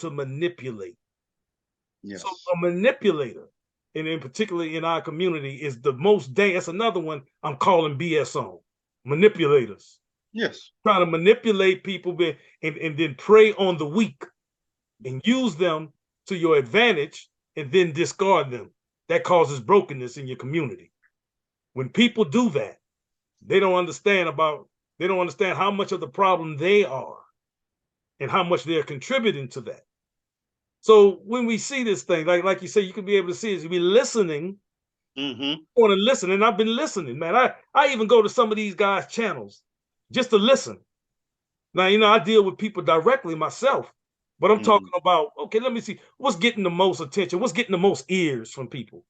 to manipulate. Yes. So a manipulator, and in particularly in our community, is the most day. That's another one I'm calling BS on. Manipulators. Yes. Trying to manipulate people and then prey on the weak and use them to your advantage and then discard them. That causes brokenness in your community. When people do that, they don't understand how much of the problem they are and how much they're contributing to that. So when we see this thing, like you say, you can be able to see it. You be listening. Mm-hmm. Want to listen, and I've been listening, man. I even go to some of these guys' channels just to listen. Now, I deal with people directly myself, but I'm talking about, okay, let me see what's getting the most attention, what's getting the most ears from people.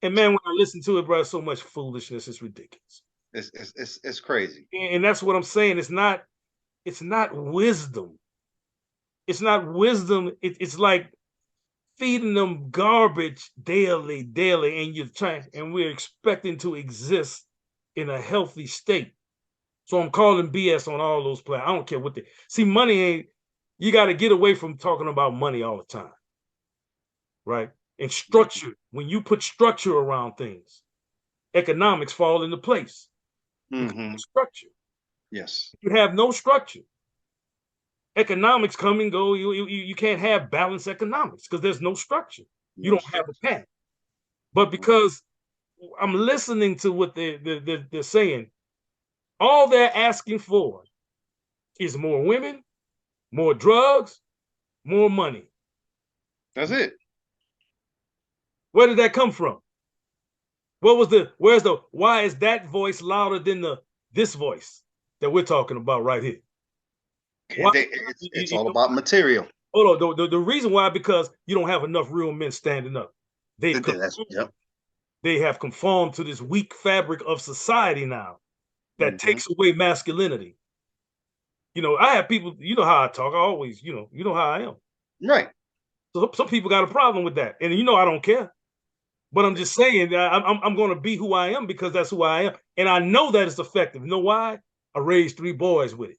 And man, when I listen to it, bro, so much foolishness, it's ridiculous. It's crazy. And that's what I'm saying. It's not wisdom. It's not wisdom. It's like feeding them garbage daily, and we're expecting to exist in a healthy state. So I'm calling BS on all those players. I don't care what they see. Money ain't. You got to get away from talking about money all the time, right? And structure. When you put structure around things, economics fall into place. Structure. Yes. You have no structure. Economics come and go. You can't have balanced economics because there's no structure. You don't have a path. But because I'm listening to what they're saying, all they're asking for is more women, more drugs, more money. That's it. Where did that come from? Why is that voice louder than this voice that we're talking about right here? Why? It's all about material. Hold on. The reason why, because you don't have enough real men standing up. They have conformed to this weak fabric of society now that takes away masculinity. I have people, you know how I talk. I always, you know how I am. Right. So some people got a problem with that. And I don't care. But I'm just saying that I'm going to be who I am because that's who I am. And I know that it's effective. You know why? I raised 3 boys with it.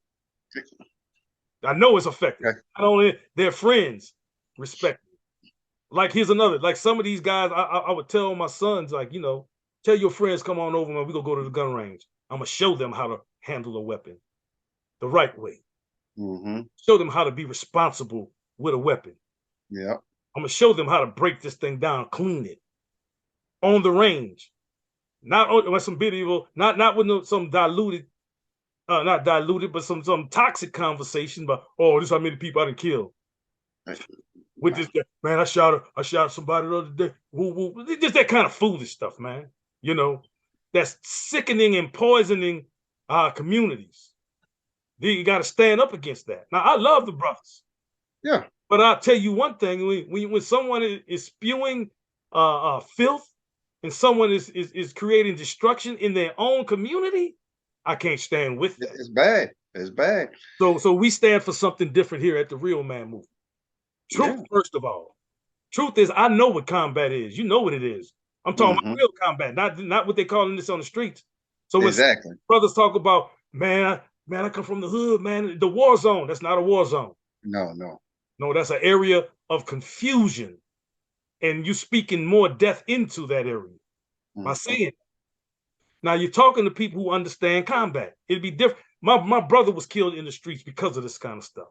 I know it's effective. Okay. Not only their friends respect me. Like here's another. Like some of these guys, I would tell my sons, like, tell your friends, come on over, man. We're going to go to the gun range. I'm going to show them how to handle a weapon the right way. Show them how to be responsible with a weapon. Yeah. I'm going to show them how to break this thing down, clean it. On the range, not with some video, not with some diluted, not diluted, but some toxic conversation. But this is how many people I done killed. With this guy, man, I shot somebody the other day. Woo. Just that kind of foolish stuff, man. That's sickening and poisoning our communities. You got to stand up against that. Now, I love the brothers. Yeah. But I'll tell you one thing: when someone is spewing filth, and someone is creating destruction in their own community, I can't stand with that. It's bad. It's bad. So we stand for something different here at the Real Man Movement. Truth, first of all. Truth is, I know what combat is. You know what it is. I'm talking about real combat, not what they're calling this on the streets. So when brothers talk about, man, I come from the hood, man, the war zone. That's not a war zone. No, that's an area of confusion. And you speaking more death into that area by saying it. Now you're talking to people who understand combat. It'd be different. My brother was killed in the streets because of this kind of stuff.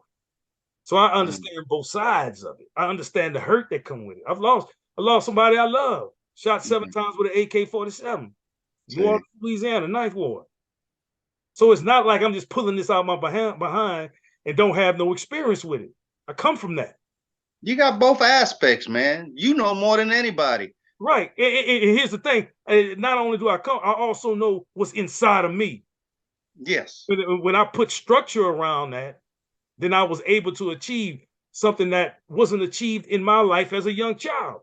So I understand both sides of it. I understand the hurt that come with it. I lost somebody I love. Shot 7 times with an AK-47. New Orleans, Louisiana, 9th Ward. So it's not like I'm just pulling this out my behind and don't have no experience with it. I come from that. You got both aspects, man. You know more than anybody. Right. And here's the thing. Not only do I come, I also know what's inside of me. Yes. When I put structure around that, then I was able to achieve something that wasn't achieved in my life as a young child.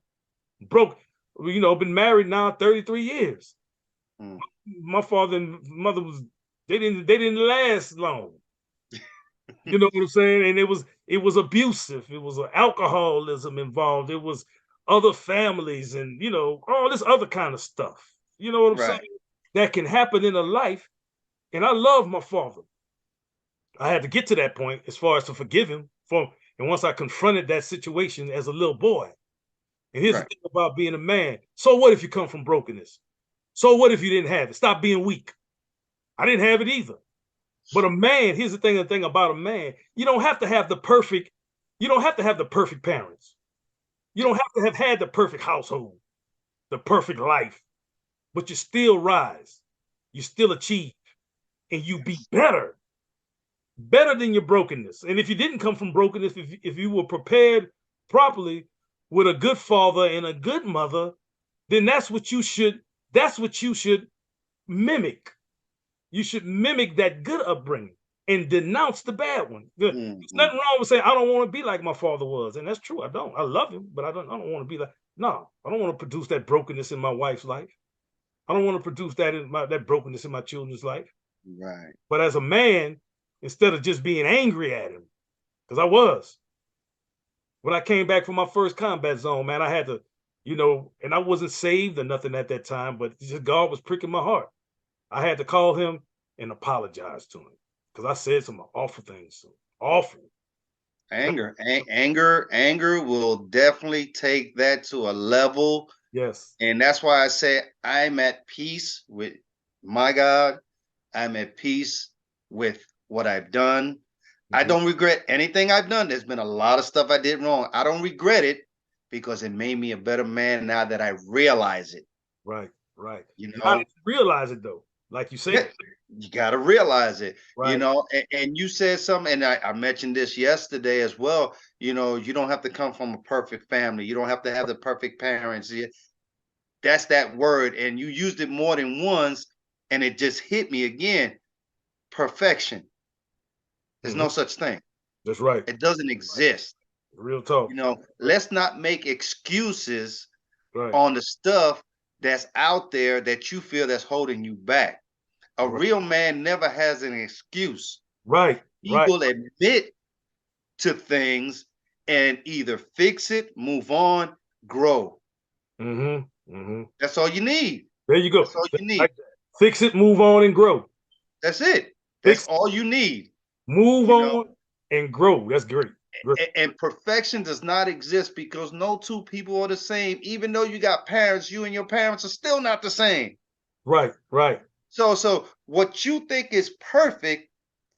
Been married now 33 years. My father and mother they didn't last long. You know what I'm saying? And it was abusive. It was alcoholism involved. It was other families and all this other kind of stuff. You know what I'm saying? That can happen in a life. And I love my father. I had to get to that point as far as to forgive him And once I confronted that situation as a little boy, and here's the Right. thing about being a man. So what if you come from brokenness? So what if you didn't have it? Stop being weak. I didn't have it either. But a man, here's the thing about a man, you don't have to have the perfect parents. You don't have to have had the perfect household, the perfect life, but you still rise. You still achieve, and you be better than your brokenness. And if you didn't come from brokenness, if you were prepared properly with a good father and a good mother, then that's what you should mimic. You should mimic that good upbringing and denounce the bad one. There's nothing wrong with saying I don't want to be like my father was, and that's true. I don't. I love him, but I don't want to be like. No, I don't want to produce that brokenness in my wife's life. I don't want to produce that brokenness in my children's life. Right. But as a man, instead of just being angry at him, because I was, when I came back from my first combat zone, man, I had to, and I wasn't saved or nothing at that time, but just God was pricking my heart. I had to call him and apologize to him because I said some awful things. Awful. Anger will definitely take that to a level. Yes. And that's why I say I'm at peace with my God. I'm at peace with what I've done. I don't regret anything I've done. There's been a lot of stuff I did wrong. I don't regret it because it made me a better man now that I realize it. Right. You know, I didn't realize it though. Like you said, you got to realize it, right. And you said something, and I mentioned this yesterday as well. You don't have to come from a perfect family. You don't have to have the perfect parents. That's that word. And you used it more than once, and it just hit me again. Perfection. There's no such thing. That's right. It doesn't exist. Real talk. Let's not make excuses on the stuff that's out there that you feel that's holding you back. A real man never has an excuse. Right. He will admit to things and either fix it, move on, grow. That's all you need. There you go. That's all you need. Fix it, move on, and grow. That's it. That's all you need. Move on and grow. That's great. And perfection does not exist because no two people are the same. Even though you got parents, you and your parents are still not the same. Right. So what you think is perfect,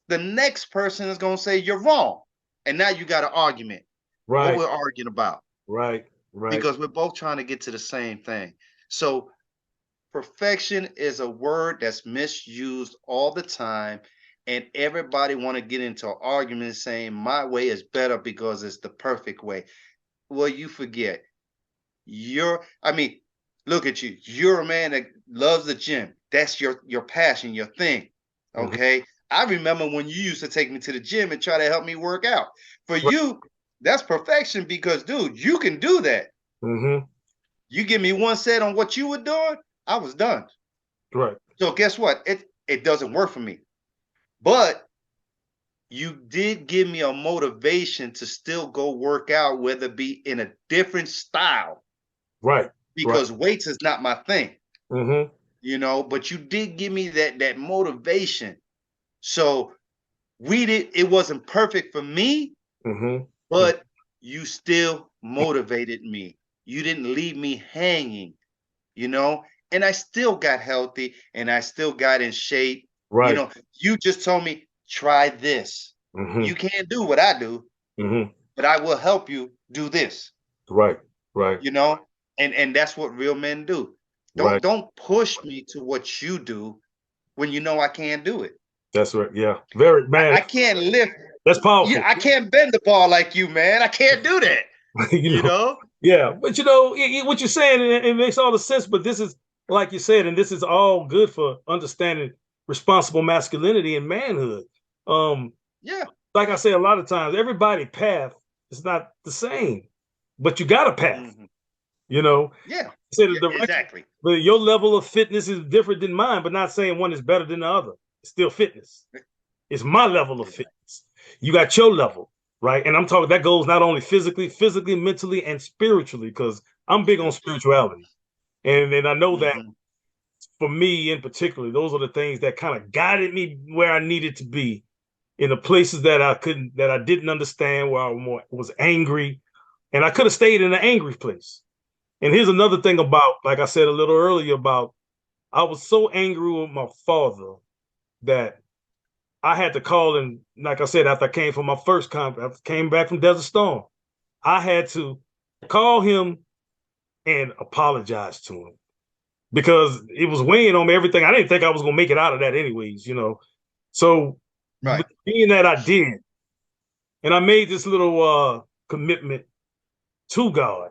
the next person is going to say you're wrong. And now you got an argument. Right. What we're arguing about. Right. Because we're both trying to get to the same thing. So perfection is a word that's misused all the time. And everybody want to get into an argument saying my way is better because it's the perfect way. Well, you forget. Look at you. You're a man that loves the gym. That's your passion, your thing. Okay. I remember when you used to take me to the gym and try to help me work out. For you, that's perfection because, dude, you can do that. You give me one set on what you were doing, I was done. Right. So guess what? It doesn't work for me. But you did give me a motivation to still go work out, whether it be in a different style. Right. Because weights is not my thing. But you did give me that motivation. So it wasn't perfect for me, but you still motivated me. You didn't leave me hanging, and I still got healthy and I still got in shape. Right. You just told me, try this. You can't do what I do, but I will help you do this. Right. And that's what real men do. Don't push me to what you do when you know I can't do it. That's right. Yeah. Very, man. I can't lift. That's powerful. I can't bend the ball like you, man. I can't do that. Yeah. But what you're saying, it makes all the sense. But this is, like you said, and this is all good for understanding responsible masculinity and manhood. Like I say, a lot of times, everybody's path is not the same, but you got a path. Yeah. Exactly. But your level of fitness is different than mine, but not saying one is better than the other. It's still fitness. It's my level of fitness. You got your level, right? And I'm talking, that goes not only physically, mentally, and spiritually, because I'm big on spirituality. And I know that for me in particular, those are the things that kind of guided me where I needed to be in the places that I didn't understand, where I was angry, and I could have stayed in an angry place. And here's another thing about, like I said a little earlier, about I was so angry with my father that I had to call him. Like I said, after I came from my first after I came back from Desert Storm, I had to call him and apologize to him because it was weighing on me, everything. I didn't think I was gonna make it out of that anyways, you know. So Right. being that I did, and I made this little commitment to God